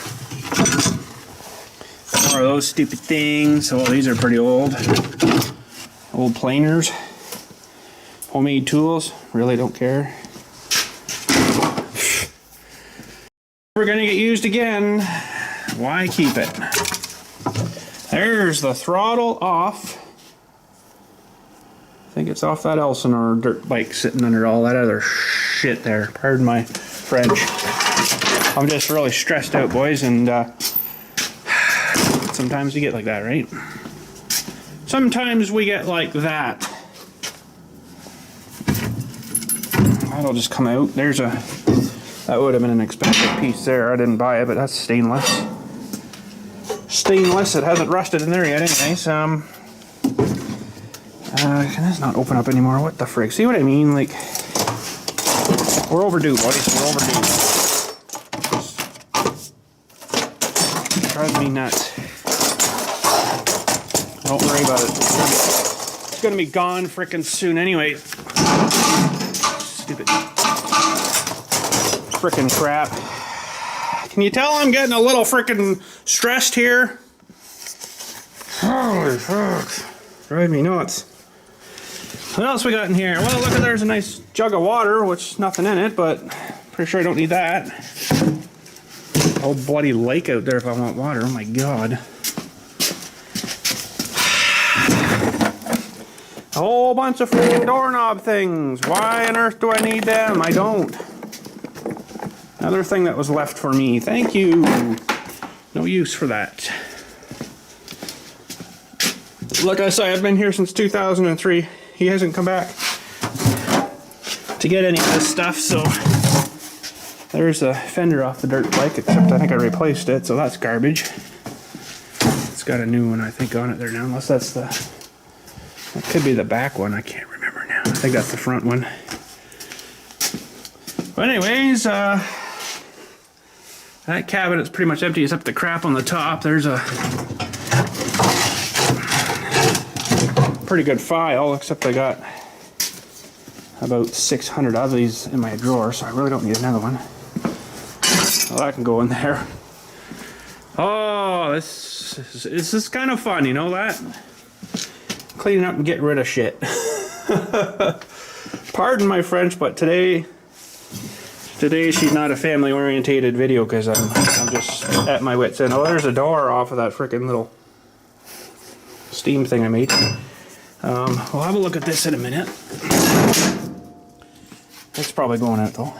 More of those stupid things. Oh, these are pretty old. Old planers. Homemade tools. Really don't care. We're gonna get used again. Why keep it? There's the throttle off. I think it's off that Elsinore dirt bike sitting under all that other shit there. Pardon my French. I'm just really stressed out, boys, and sometimes you get like that, right? Sometimes we get like that. That'll just come out. There's a... That would have been an expensive piece there. I didn't buy it, but that's stainless. Stainless. It hasn't rusted in there yet anyways. Can this not open up anymore? What the frig? See what I mean? Like, we're overdue, buddies. We're overdue. It drives me nuts. Don't worry about it. It's gonna be gone frickin' soon anyway. Stupid frickin' crap. Can you tell I'm getting a little frickin' stressed here? Holy fuck. Drive me nuts. What else we got in here? Well, look, there's a nice jug of water, which is nothing in it, but pretty sure I don't need that. Whole bloody lake out there if I want water. Oh my god. A whole bunch of freaking doorknob things. Why on earth do I need them? I don't. Another thing that was left for me. Thank you. No use for that. Like I say, I've been here since 2003. He hasn't come back to get any of this stuff, so there's a fender off the dirt bike, except I think I replaced it, so that's garbage. It's got a new one, I think, on it there now, unless that's the... That could be the back one, I can't remember now. I think that's the front one. But anyways, that cabinet's pretty much empty except the crap on the top. There's a pretty good file, except I got about 600 of these in my drawer, so I really don't need another one. Well, that can go in there. Oh, this is kind of fun, you know that? Cleaning up and getting rid of shit. Pardon my French, but today she's not a family orientated video because I'm just at my wits end. Oh, there's a door off of that freaking little steam thing I made. We'll have a look at this in a minute. It's probably going out though.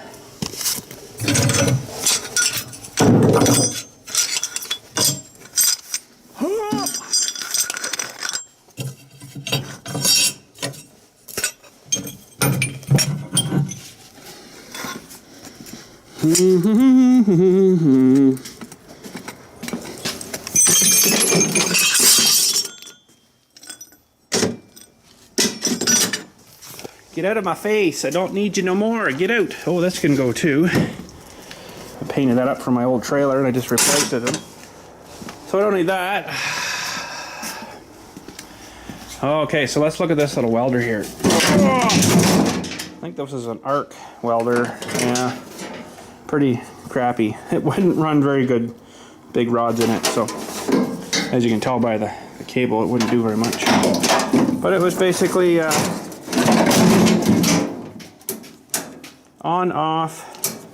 Get out of my face. I don't need you no more. Get out. Oh, this can go too. I painted that up from my old trailer and I just replaced it. So I don't need that. Okay, so let's look at this little welder here. I think this is an arc welder. Yeah, pretty crappy. It wouldn't run very good, big rods in it, so as you can tell by the cable, it wouldn't do very much. But it was basically on, off,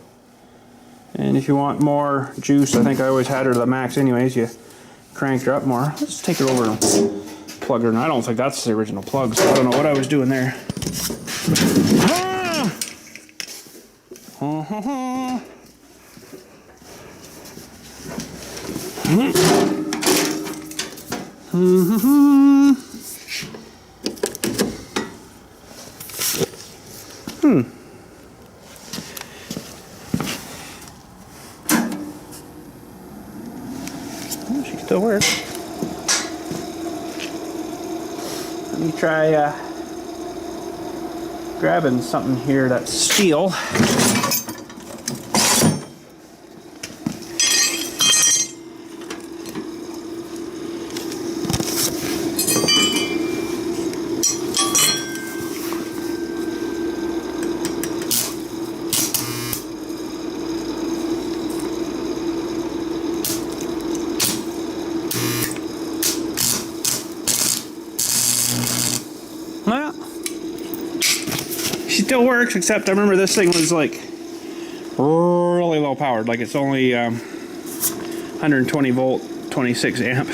and if you want more juice, I think I always had her to the max anyways, you cranked her up more. Let's take her over and plug her in. I don't think that's the original plug, so I don't know what I was doing there. She still works. Let me try grabbing something here that's steel. Well, she still works, except I remember this thing was like really low powered, like it's only 120 volt, 26 amp.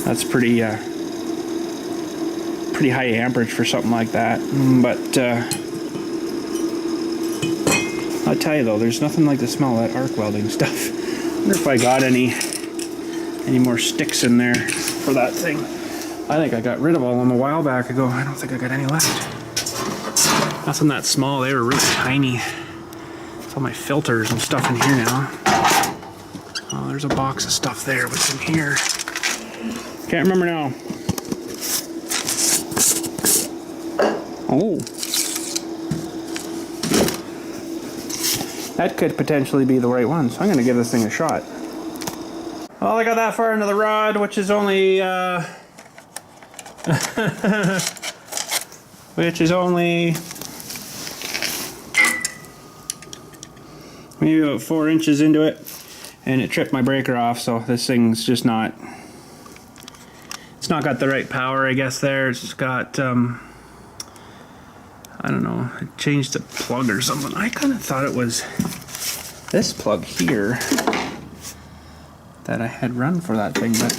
That's pretty pretty high amperage for something like that. But I'll tell you though, there's nothing like the smell of that arc welding stuff. I wonder if I got any more sticks in there for that thing. I think I got rid of all of them a while back ago. I don't think I got any left. Nothing that small. They were really tiny. It's all my filters and stuff in here now. Oh, there's a box of stuff there. What's in here? Can't remember now. Oh. That could potentially be the right one, so I'm going to give this thing a shot. Well, I got that far into the rod, which is only maybe about 4 inches into it, and it tripped my breaker off, so this thing's just not, it's not got the right power, I guess. There it's got I don't know, I changed the plug or something. I kind of thought it was this plug here that I had run for that thing, but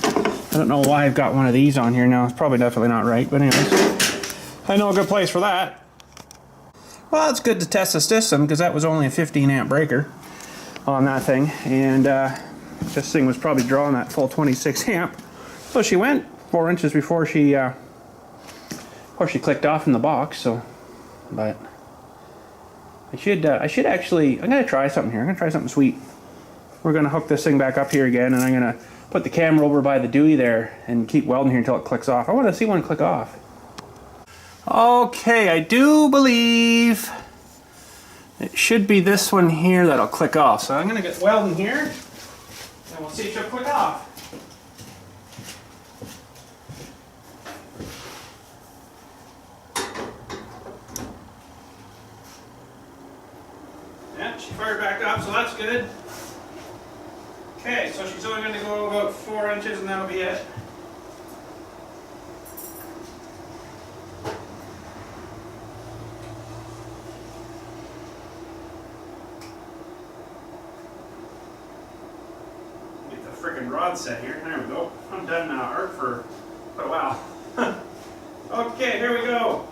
I don't know why I've got one of these on here now. It's probably definitely not right, but anyways, I know a good place for that. Well, it's good to test the system because that was only a 15 amp breaker on that thing, and this thing was probably drawing that full 26 amp. So she went 4 inches before she clicked off in the box. So, but I should actually, I'm gonna try something here. I'm gonna try something sweet. We're gonna hook this thing back up here again, and I'm gonna put the camera over by the Dewey there and keep welding here until it clicks off. I want to see one click off. Okay, I do believe it should be this one here that'll click off. So I'm going to get welding here, and we'll see if it'll click off. Yeah, she fired back up, so that's good. Okay, so she's only going to go about 4 inches, and that'll be it. Get the frickin' rod set here. There we go. I'm done arc for quite a while. Okay, here we go.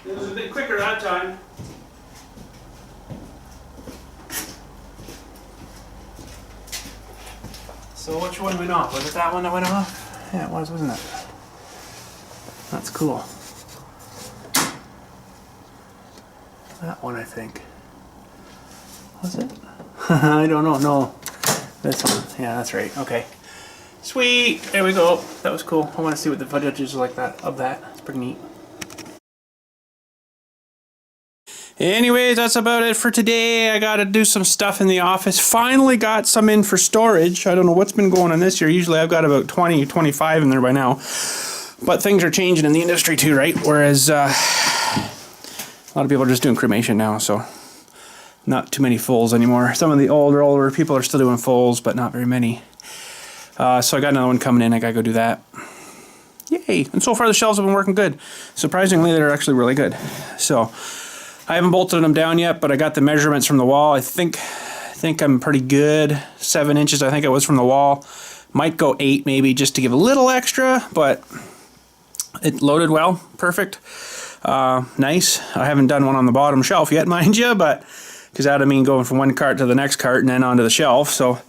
It was a bit quicker that time. So which one went off? Was it that one that went off? Yeah, it was, wasn't it? That's cool. That one, I think. Was it? I don't know. No. This one. Yeah, that's right. Okay. Sweet. There we go. That was cool. I want to see what the footage is like that of that. It's pretty neat. Anyways, that's about it for today. I gotta do some stuff in the office. Finally got some in for storage. I don't know what's been going on this year. Usually I've got about 20, 25 in there by now. But things are changing in the industry too, right? Whereas a lot of people are just doing cremation now, so not too many fulls anymore. Some of the older people are still doing fulls, but not very many. So I got another one coming in. I gotta go do that. Yay! And so far the shelves have been working good. Surprisingly, they're actually really good. So I haven't bolted them down yet, but I got the measurements from the wall. I think I'm pretty good. 7 inches, I think it was from the wall. Might go 8 maybe, just to give a little extra, but it loaded well. Perfect. Nice. I haven't done one on the bottom shelf yet, mind you, but because that would mean going from one cart to the next cart and then onto the shelf. So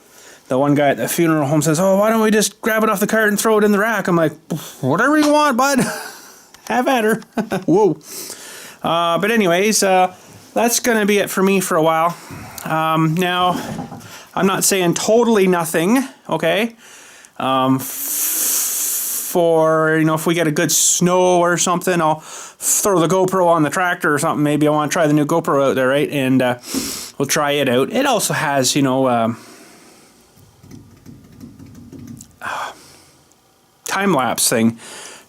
the one guy at the funeral home says, "Oh, why don't we just grab it off the cart and throw it in the rack?" I'm like, "Whatever you want, bud. Have at her." Whoa. But anyways, that's going to be it for me for a while. Now, I'm not saying totally nothing, okay? For, you know, if we get a good snow or something, I'll throw the GoPro on the tractor or something. Maybe I want to try the new GoPro out there, right? And we'll try it out. It also has, you know, time-lapse thing.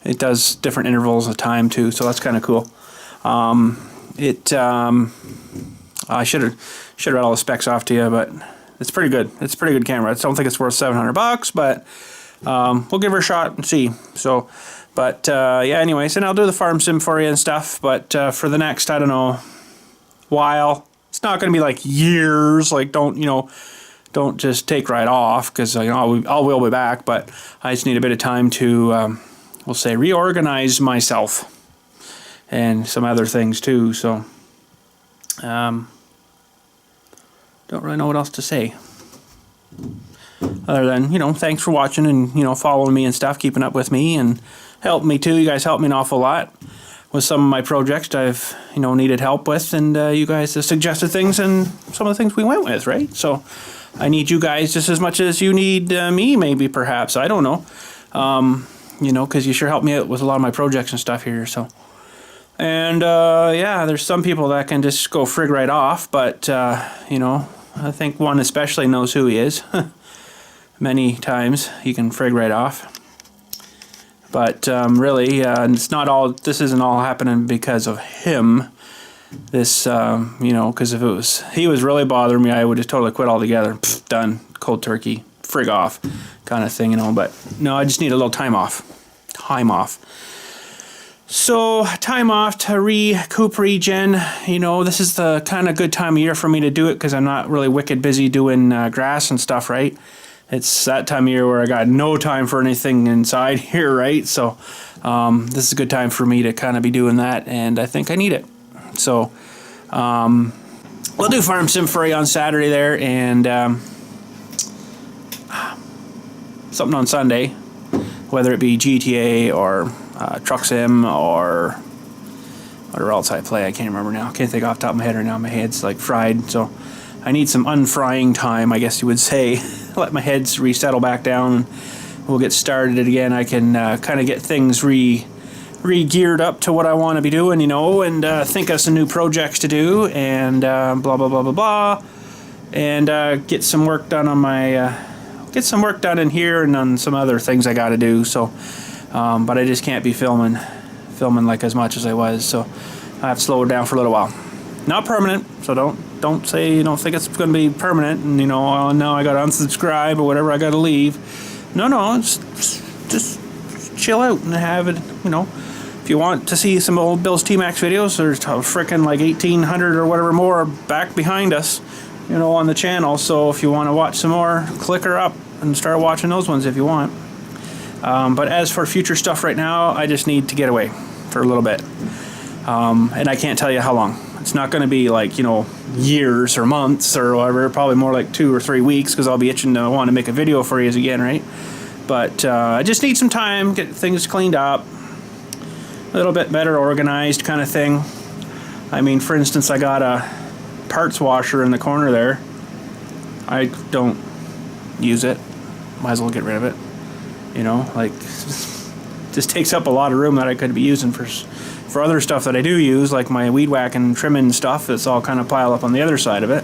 It does different intervals of time too, so that's kind of cool. I should have read all the specs off to you, but it's pretty good. It's a pretty good camera. I don't think it's worth $700, but we'll give her a shot and see. So, but yeah. Anyways, and I'll do the farm sim for you and stuff. But for the next, I don't know, while, it's not going to be like years. Like, don't just take right off, because you know I will be back. But I just need a bit of time to, we'll say, reorganize myself. And some other things too, so don't really know what else to say. Other than, you know, thanks for watching and, you know, following me and stuff, keeping up with me and helping me too. You guys helped me an awful lot with some of my projects I've, you know, needed help with, and you guys have suggested things and some of the things we went with, right? So I need you guys just as much as you need me, maybe, perhaps. I don't know. You know, because you sure helped me out with a lot of my projects and stuff here, so. And, yeah, there's some people that can just go frig right off, but, you know, I think one especially knows who he is. Many times he can frig right off. But, really, it's not all, this isn't all happening because of him. This, you know, because if it was, he was really bothering me, I would have totally quit altogether. Pfft, done. Cold turkey. Frig off kind of thing, you know. But, no, I just need a little time off. Time off. So, time off to recoup, regen. You know, this is the kind of good time of year for me to do it, because I'm not really wicked busy doing grass and stuff, right? It's that time of year where I got no time for anything inside here, right? So, this is a good time for me to kind of be doing that, and I think I need it. So, we'll do Farm Sim for you on Saturday there, and something on Sunday, whether it be GTA or Truck Sim or whatever else I play. I can't remember now. Can't think off the top of my head right now. My head's like fried, so I need some unfrying time, I guess you would say. Let my heads resettle back down. We'll get started again. I can kind of get things re-geared up to what I want to be doing, you know, and think of some new projects to do, and blah blah blah blah blah, and get some work done on my get some work done in here and on some other things I got to do. So. But I just can't be filming like as much as I was, so I have to slow it down for a little while. Not permanent, so don't say you don't think it's going to be permanent, and you know, oh, now I got to unsubscribe or whatever, I got to leave. No, it's just chill out and have it. You know, if you want to see some old BILLSTMAXX videos, there's frickin' like 1,800 or whatever more back behind us, you know, on the channel. So if you want to watch some more, click her up and start watching those ones if you want. But as for future stuff right now, I just need to get away for a little bit. And I can't tell you how long. It's not going to be like, you know, years or months or whatever. Probably more like 2 or 3 weeks, because I'll be itching to want to make a video for you again, right? But I just need some time, get things cleaned up, a little bit better organized kind of thing. I mean, for instance, I got a parts washer in the corner there. I don't use it. Might as well get rid of it. You know, like, just takes up a lot of room that I could be using for other stuff that I do use, like my weed whacking and trimming stuff that's all kind of piled up on the other side of it.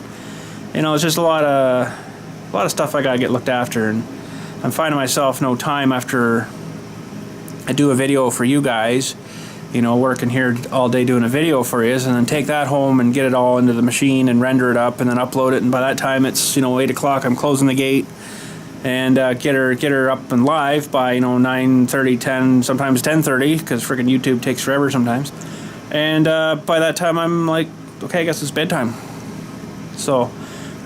You know, it's just a lot of stuff I gotta get looked after, and I'm finding myself no time after I do a video for you guys, you know, working here all day doing a video for you, and then take that home and get it all into the machine and render it up and then upload it, and by that time it's, you know, 8 o'clock, I'm closing the gate, and get her up and live by, you know, 9:30, 10, sometimes 10:30, because freaking YouTube takes forever sometimes, and by that time I'm like, okay, I guess it's bedtime. So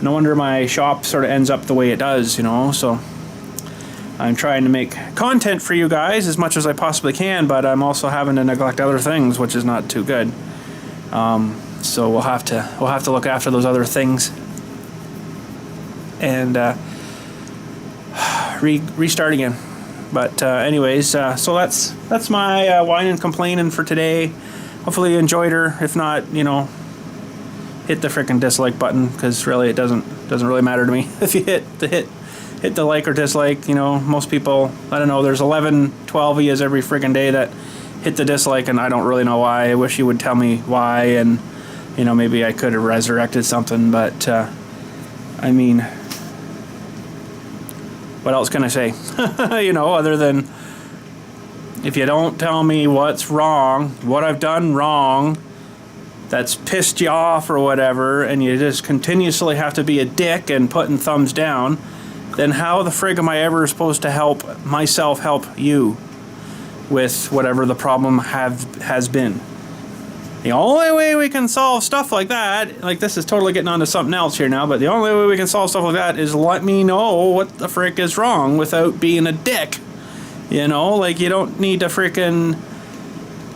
no wonder my shop sort of ends up the way it does, you know. So I'm trying to make content for you guys as much as I possibly can, but I'm also having to neglect other things, which is not too good. So we'll have to look after those other things and restart again. But anyways, so that's my whine and complaining for today. Hopefully you enjoyed her. If not, you know, hit the frickin' dislike button, because really it doesn't really matter to me if you hit the like or dislike. You know, most people, I don't know, there's 11, 12 of yous every friggin' day that hit the dislike, and I don't really know why. I wish you would tell me why, and, you know, maybe I could have resurrected something, but, I mean, what else can I say? You know, other than, if you don't tell me what's wrong, what I've done wrong, that's pissed you off or whatever, and you just continuously have to be a dick and putting thumbs down, then how the frig am I ever supposed to help myself help you with whatever the problem has been? The only way we can solve stuff like that, like, this is totally getting onto something else here now, but the only way we can solve stuff like that is let me know what the frick is wrong without being a dick. You know, like, you don't need to frickin'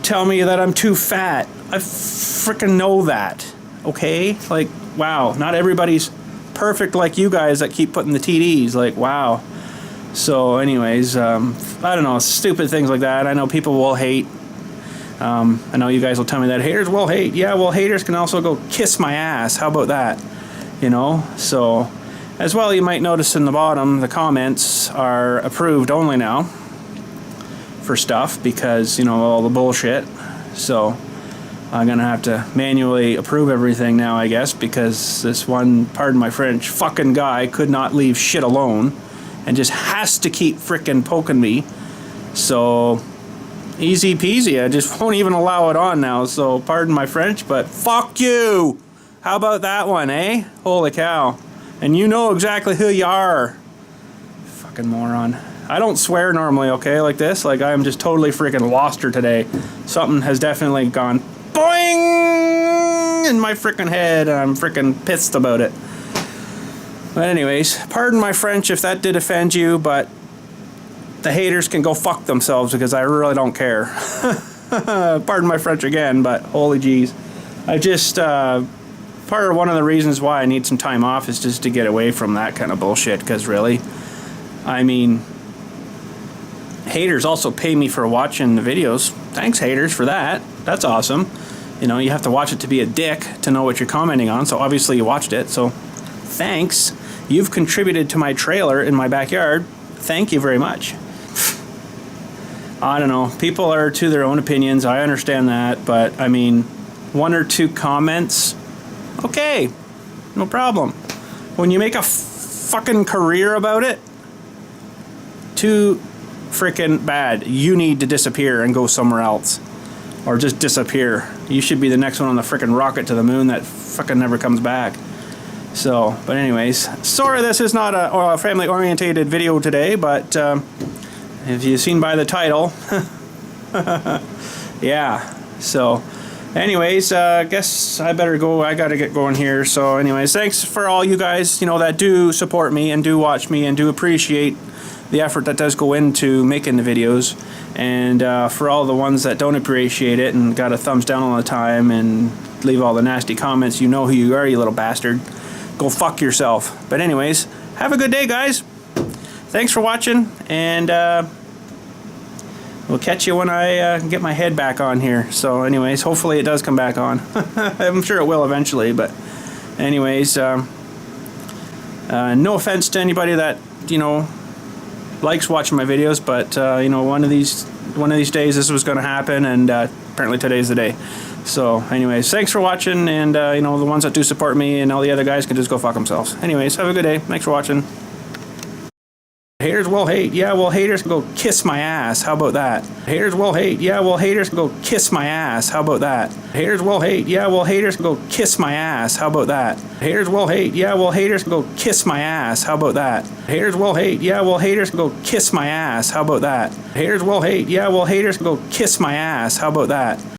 tell me that I'm too fat. I frickin' know that, okay? Like, wow, not everybody's perfect like you guys that keep putting the TDs, like, wow. So anyways, I don't know, stupid things like that. I know people will hate. I know you guys will tell me that haters will hate. Yeah, well, haters can also go kiss my ass. How about that? You know, so as well, you might notice in the bottom, the comments are approved only now for stuff, because, you know, all the bullshit. So I'm gonna have to manually approve everything now, I guess, because this one, pardon my French, fucking guy could not leave shit alone and just has to keep frickin' poking me. So easy peasy, I just won't even allow it on now. So pardon my French, but fuck you. How about that one, eh? Holy cow. And you know exactly who you are. Fucking moron. I don't swear normally, okay, like this. Like, I am just totally freaking lost her today. Something has definitely gone boing in my freaking head, and I'm freaking pissed about it. But anyways, pardon my French if that did offend you, but the haters can go fuck themselves, because I really don't care. Pardon my French again, but holy jeez. I just, part of one of the reasons why I need some time off is just to get away from that kind of bullshit, because really, I mean, haters also pay me for watching the videos. Thanks, haters, for that. That's awesome. You know, you have to watch it to be a dick to know what you're commenting on, so obviously you watched it, so thanks. You've contributed to my trailer in my backyard. Thank you very much. I don't know. People are to their own opinions. I understand that, but I mean, 1 or 2 comments, okay, no problem. When you make a fucking career about it, too freaking bad. You need to disappear and go somewhere else, or just disappear. You should be the next one on the freaking rocket to the moon that fucking never comes back. So, but anyways, sorry this is not a family-orientated video today, but if you've seen by the title, yeah. So, anyways, I guess I better go. I gotta get going here. So, anyways, thanks for all you guys, you know, that do support me and do watch me and do appreciate the effort that does go into making the videos, and for all the ones that don't appreciate it and got a thumbs down all the time and leave all the nasty comments, you know who you are, you little bastard. Go fuck yourself. But anyways, have a good day, guys. thanks for watching, and we'll catch you when I get my head back on here. So anyways, hopefully it does come back on. I'm sure it will eventually, but anyways, no offense to anybody that, you know, likes watching my videos, but you know, one of these days this was going to happen, and apparently today's the day. So anyways, thanks for watching, and you know, the ones that do support me and all the other guys can just go fuck themselves. Anyways, have a good day. Thanks for watching. Haters will hate. Yeah, well, haters can go kiss my ass. How about that? Haters will hate. Yeah, well, haters can go kiss my ass. How about that? Haters will hate. Yeah, well, haters can go kiss my ass. How about that? Haters will hate. Yeah, well, haters can go kiss my ass. How about that? Haters will hate. Yeah, well, haters can go kiss my ass. How about that? Haters will hate. Yeah, well, haters can go kiss my ass. How about that?